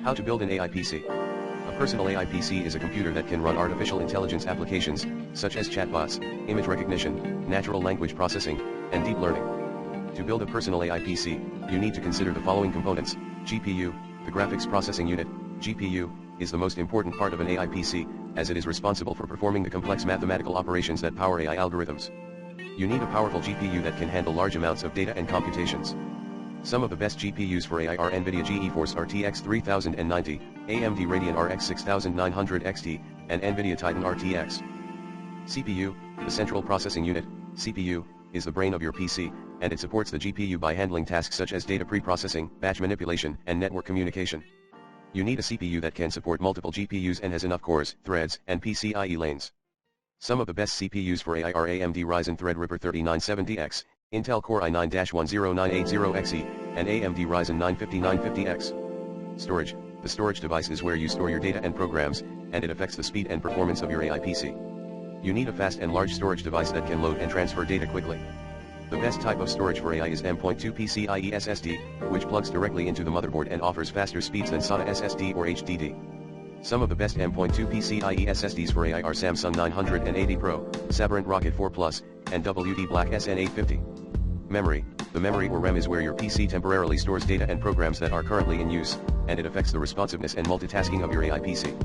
How to build an AI PC. A personal AI PC is a computer that can run artificial intelligence applications, such as chatbots, image recognition, natural language processing, and deep learning. To build a personal AI PC, you need to consider the following components. GPU, the graphics processing unit. GPU is the most important part of an AI PC, as it is responsible for performing the complex mathematical operations that power AI algorithms. You need a powerful GPU that can handle large amounts of data and computations. Some of the best GPUs for AI are NVIDIA GeForce RTX 3090, AMD Radeon RX 6900 XT, and NVIDIA Titan RTX. CPU, the central processing unit. CPU is the brain of your PC, and it supports the GPU by handling tasks such as data pre-processing, batch manipulation, and network communication. You need a CPU that can support multiple GPUs and has enough cores, threads, and PCIe lanes. Some of the best CPUs for AI are AMD Ryzen Threadripper 3970X, Intel Core i9-10980XE, and AMD Ryzen 9 5950X. Storage. The storage device is where you store your data and programs, and it affects the speed and performance of your AI PC. You need a fast and large storage device that can load and transfer data quickly. The best type of storage for AI is M.2 PCIe SSD, which plugs directly into the motherboard and offers faster speeds than SATA SSD or HDD. Some of the best M.2 PCIe SSDs for AI are Samsung 980 Pro, Sabrent Rocket 4 Plus, and WD Black SN850. Memory. The memory or RAM is where your PC temporarily stores data and programs that are currently in use, and it affects the responsiveness and multitasking of your AI PC.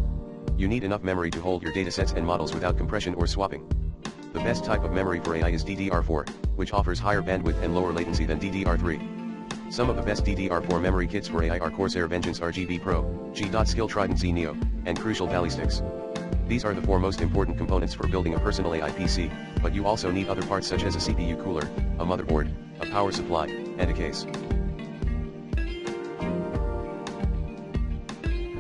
You need enough memory to hold your datasets and models without compression or swapping. The best type of memory for AI is DDR4, which offers higher bandwidth and lower latency than DDR3. Some of the best DDR4 memory kits for AI are Corsair Vengeance RGB Pro, G.Skill Trident Z Neo, and Crucial Valley Sticks. These are the four most important components for building a personal AI PC, but you also need other parts such as a CPU cooler, a motherboard, a power supply, and a case.